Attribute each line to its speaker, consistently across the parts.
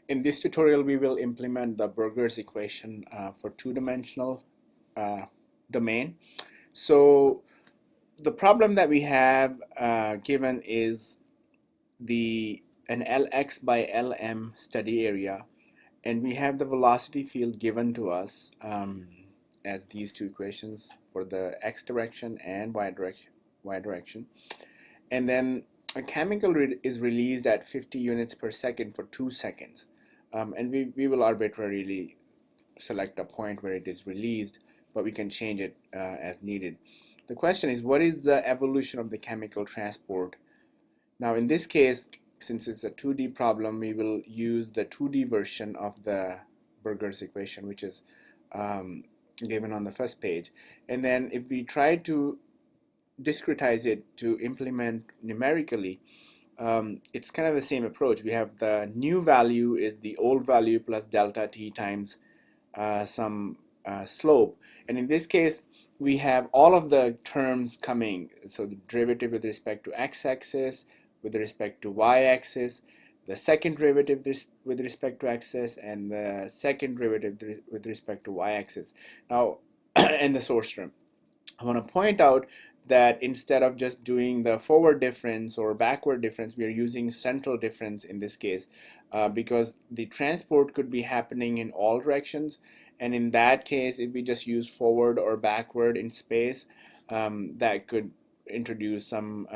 Speaker 1: In this tutorial, we will implement the Burger's equation for two-dimensional domain. So the problem that we have given is an Lx by Lm steady area, and we have the velocity field given to us as these two equations for the x direction and y direction. And then a chemical is released at 50 units per second for 2 seconds. And we will arbitrarily select a point where it is released, but we can change it as needed. The question is, what is the evolution of the chemical transport? Now in this case, since it's a 2D problem, we will use the 2D version of the Burger's equation, which is given on the first page. And then if we try to discretize it to implement numerically, it's kind of the same approach. We have the new value is the old value plus delta t times some slope, and in this case we have all of the terms coming, so the derivative with respect to x-axis, with respect to y-axis, the second derivative with respect to x-axis, and the second derivative with respect to y-axis. Now and the source term. I want to point out that instead of just doing the forward difference or backward difference, we are using central difference in this case because the transport could be happening in all directions, and in that case if we just use forward or backward in space, that could introduce some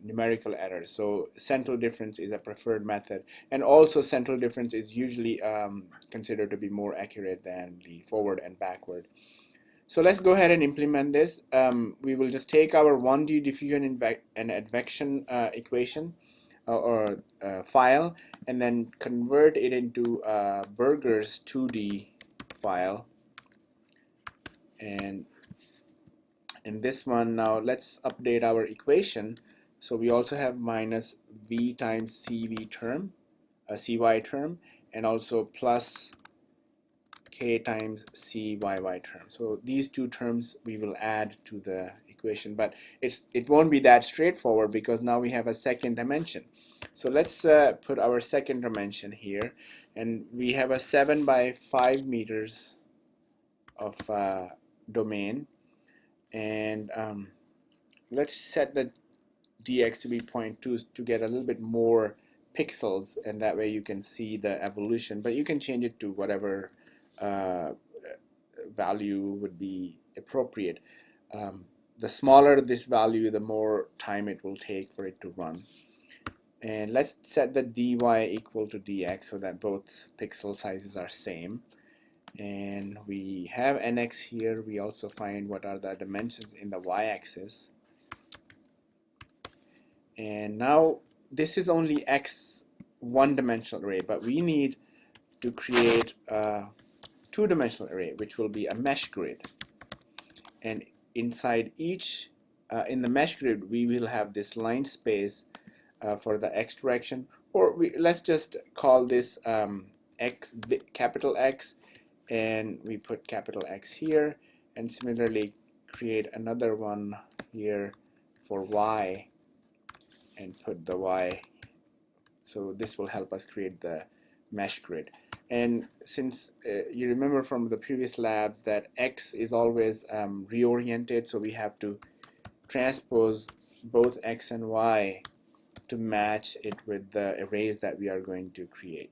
Speaker 1: numerical errors. So central difference is a preferred method, and also central difference is usually considered to be more accurate than the forward and backward. So let's go ahead and implement this. We will just take our 1D diffusion and advection equation or file, and then convert it into Burger's 2D file. And in this one, now let's update our equation. So we also have minus v times cv term, cy term, and also plus k times cyy term. So these two terms we will add to the equation, but it won't be that straightforward because now we have a second dimension. So let's put our second dimension here, and we have a 7 by 5 meters of domain, and let's set the dx to be 0.2 to get a little bit more pixels, and that way you can see the evolution, but you can change it to whatever value would be appropriate. The smaller this value, the more time it will take for it to run. And let's set the dy equal to dx so that both pixel sizes are same. And we have nx here. We also find what are the dimensions in the y-axis. And now this is only x one-dimensional array, but we need to create a two-dimensional array, which will be a mesh grid. And inside each, in the mesh grid, we will have this line space for the x direction, or let's just call this x, capital X, and we put capital X here, and similarly create another one here for y, and put the y. So this will help us create the mesh grid. And since you remember from the previous labs that x is always reoriented, so we have to transpose both x and y to match it with the arrays that we are going to create.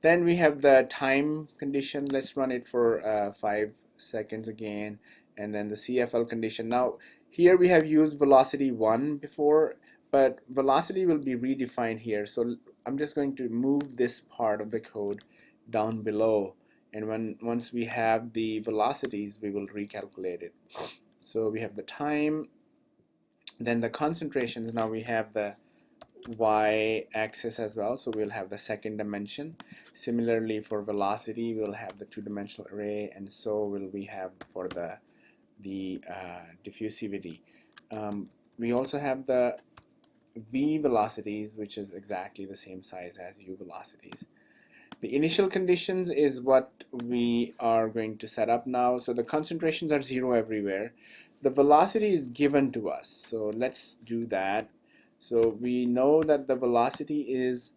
Speaker 1: Then we have the time condition. Let's run it for 5 seconds again, and then the CFL condition. Now here we have used velocity 1 before, but velocity will be redefined here. So I'm just going to move this part of the code down below, and once we have the velocities, we will recalculate it. So we have the time, then the concentrations. Now we have the y-axis as well, so we'll have the second dimension. Similarly for velocity, we'll have the two-dimensional array, and so will we have for the diffusivity. We also have the v velocities, which is exactly the same size as u velocities. The initial conditions is what we are going to set up now. So the concentrations are 0 everywhere. The velocity is given to us, so let's do that. So we know that the velocity is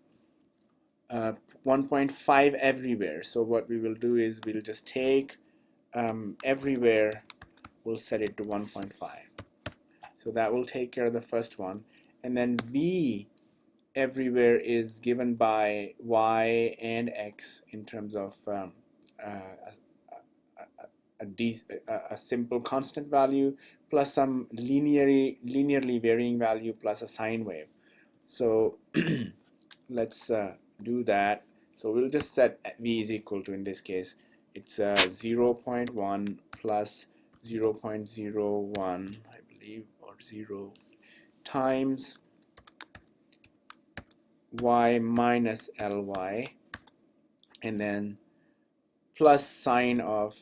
Speaker 1: 1.5 everywhere. So what we will do is we'll just take everywhere, we'll set it to 1.5. So that will take care of the first one. And then V everywhere is given by Y and X in terms of a simple constant value plus some linearly varying value plus a sine wave. So let's do that. So we'll just set V is equal to, in this case, it's 0.1 plus 0.01, I believe, or 0 times y minus Ly, and then plus sine of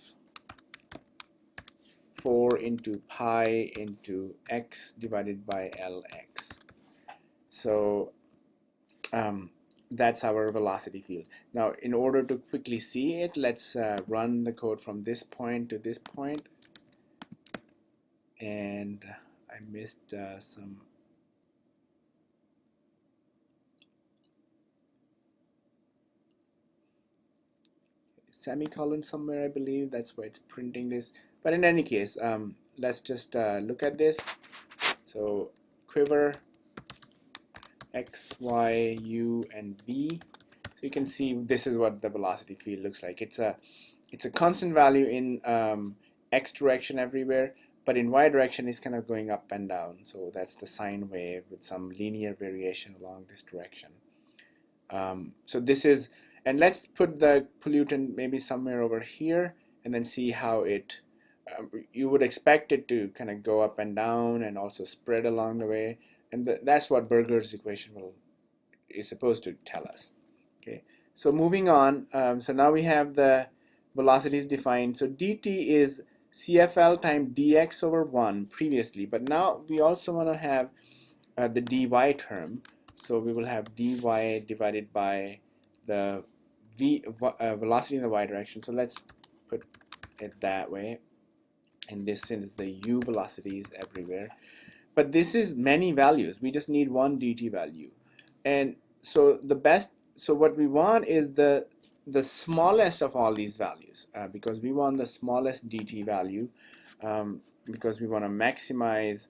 Speaker 1: 4 into pi into x divided by Lx. So that's our velocity field. Now, in order to quickly see it, let's run the code from this point to this point. And I missed some semicolon somewhere, I believe. That's why it's printing this. But in any case, let's just look at this. So quiver x, y, u, and v. So you can see this is what the velocity field looks like. It's a constant value in x direction everywhere, but in y direction it's kind of going up and down. So that's the sine wave with some linear variation along this direction. So this is, and let's put the pollutant maybe somewhere over here and then see how it, you would expect it to kind of go up and down and also spread along the way. And that's what Berger's equation is supposed to tell us. Okay, so moving on, so now we have the velocities defined. So dt is CFL times dx over 1 previously, but now we also want to have the dy term. So we will have dy divided by the velocity in the y direction. So let's put it that way. And this is the u velocities everywhere. But this is many values. We just need one dt value. And so so what we want is the smallest of all these values, because we want the smallest dt value, because we want to maximize,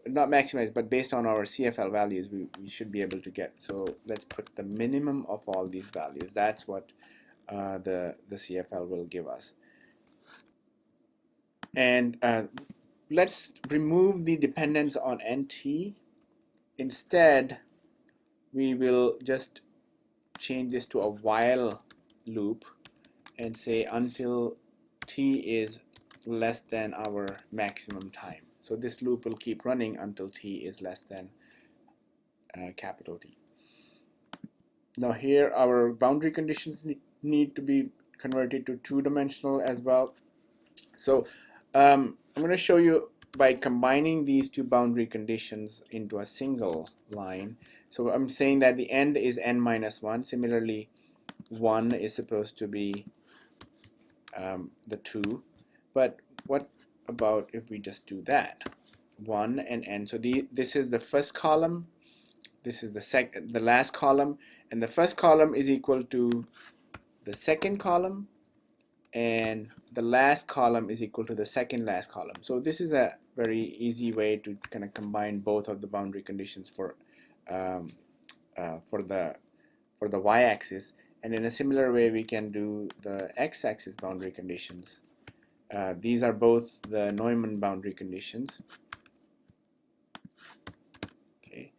Speaker 1: not maximize, but based on our CFL values, we should be able to get. So let's put the minimum of all these values. That's what the CFL will give us. And let's remove the dependence on NT. Instead, we will just change this to a while loop and say until t is less than our maximum time. So this loop will keep running until t is less than capital T. Now here our boundary conditions need to be converted to two-dimensional as well. So I'm going to show you by combining these two boundary conditions into a single line. So I'm saying that the end is n minus 1. Similarly, 1 is supposed to be the 2. But what about if we just do that? 1 and n. So this is the first column. This is the last column. And the first column is equal to the second column. And the last column is equal to the second last column. So this is a very easy way to kind of combine both of the boundary conditions for the y-axis, and in a similar way we can do the x-axis boundary conditions. These are both the Neumann boundary conditions. Okay,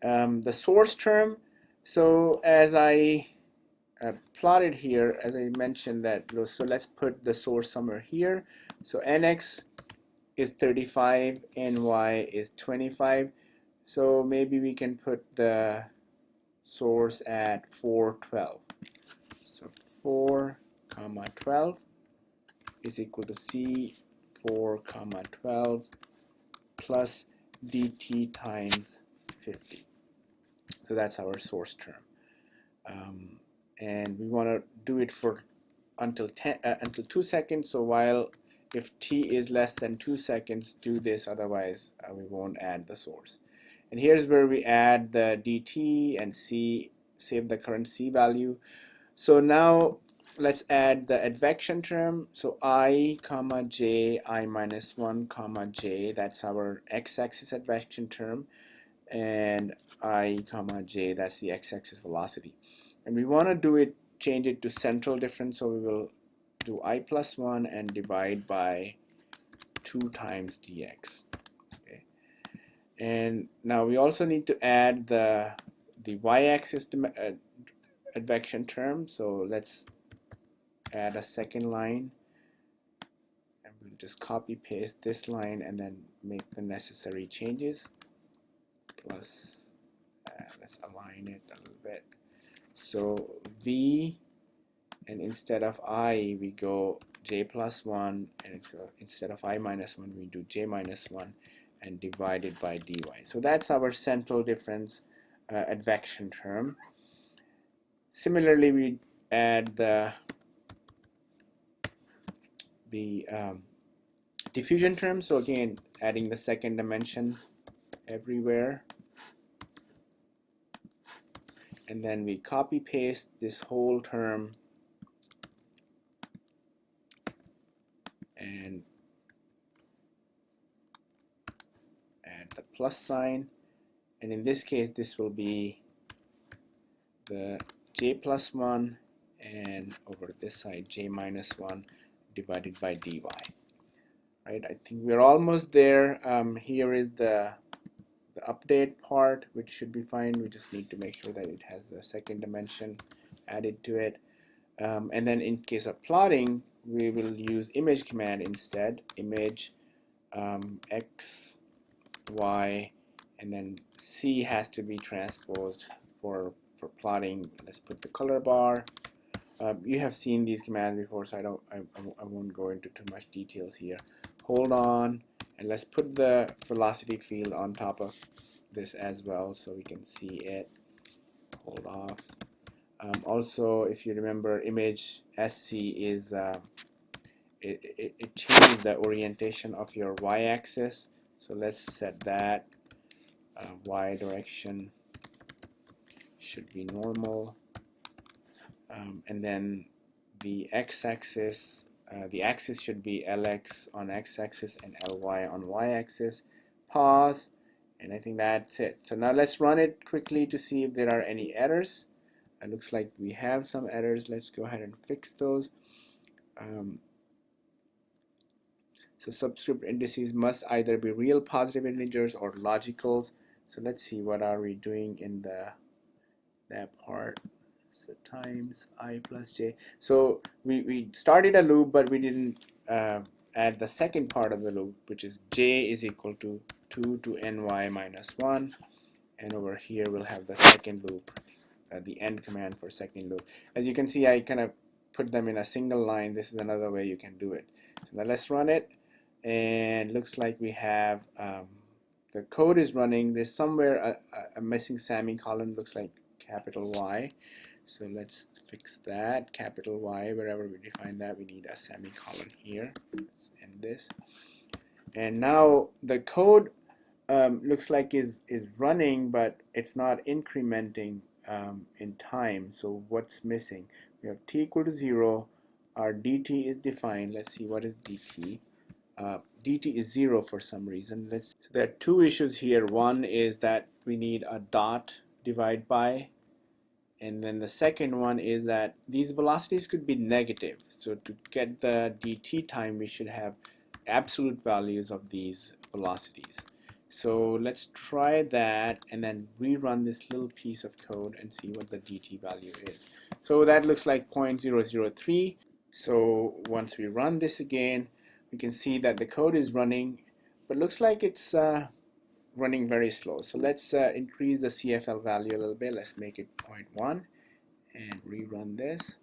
Speaker 1: the source term. So as I plotted here, as I mentioned that, so let's put the source somewhere here. So nx is 35, ny is 25. So maybe we can put the source at 412. So 4 comma 12 is equal to c 4 comma 12 plus dt times 50. So that's our source term. And we want to do it for until 2 seconds. So while if t is less than 2 seconds, do this, otherwise we won't add the source. And here's where we add the dt and c, save the current c value. So now let's add the advection term. So I comma j, I minus 1 comma j, that's our x-axis advection term, and I comma j, that's the x-axis velocity. And we want to do it, change it to central difference, so we will do I plus 1 and divide by 2 times dx. Okay. And now we also need to add the y-axis advection term. So let's add a second line, and we'll just copy paste this line and then make the necessary changes. Plus, let's align it a little bit. So v, and instead of I we go j plus 1, and instead of I minus 1 we do j minus 1 and divided by dy. So that's our central difference advection term. Similarly, we add the diffusion term. So again, adding the second dimension everywhere, and then we copy paste this whole term and add the plus sign, and in this case this will be the j plus 1, and over this side j minus 1 divided by dy. Right, I think we're almost there. Here is the update part, which should be fine. We just need to make sure that it has the second dimension added to it. And then in case of plotting, we will use image command instead. Image x, y, and then c has to be transposed for plotting. Let's put the color bar. You have seen these commands before, so I won't go into too much details here. Hold on, and let's put the velocity field on top of this as well so we can see it. Hold off. Also, if you remember, image sc is it changes the orientation of your y-axis. So let's set that. Y direction should be normal, and then the x-axis, the axis should be lx on x-axis and ly on y-axis. Pause, and I think that's it. So now let's run it quickly to see if there are any errors. It looks like we have some errors. Let's go ahead and fix those. So subscript indices must either be real positive integers or logicals. So let's see, what are we doing in that part. So times I plus j. So we started a loop, but we didn't add the second part of the loop, which is j is equal to 2 to ny minus 1. And over here we'll have the second loop, the end command for second loop. As you can see, I kind of put them in a single line. This is another way you can do it. So now let's run it, and looks like we have the code is running. There's somewhere a missing semicolon, looks like capital Y. So let's fix that. Capital Y, wherever we define that, we need a semicolon here. Let's end this. And now the code looks like is running, but it's not incrementing in time. So what's missing? We have t equal to 0. Our dt is defined. Let's see, what is dt. Dt is 0 for some reason. So there are two issues here. One is that we need a dot divide by, and then the second one is that these velocities could be negative. So to get the dt time, we should have absolute values of these velocities. So let's try that and then rerun this little piece of code and see what the dt value is. So that looks like 0.003. So once we run this again, we can see that the code is running, but looks like it's running very slow. So let's increase the CFL value a little bit. Let's make it 0.1 and rerun this.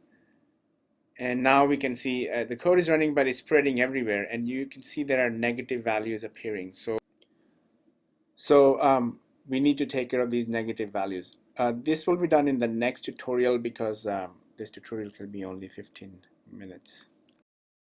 Speaker 1: And now we can see the code is running, but it's spreading everywhere, and you can see there are negative values appearing. So we need to take care of these negative values. This will be done in the next tutorial, because this tutorial will be only 15 minutes.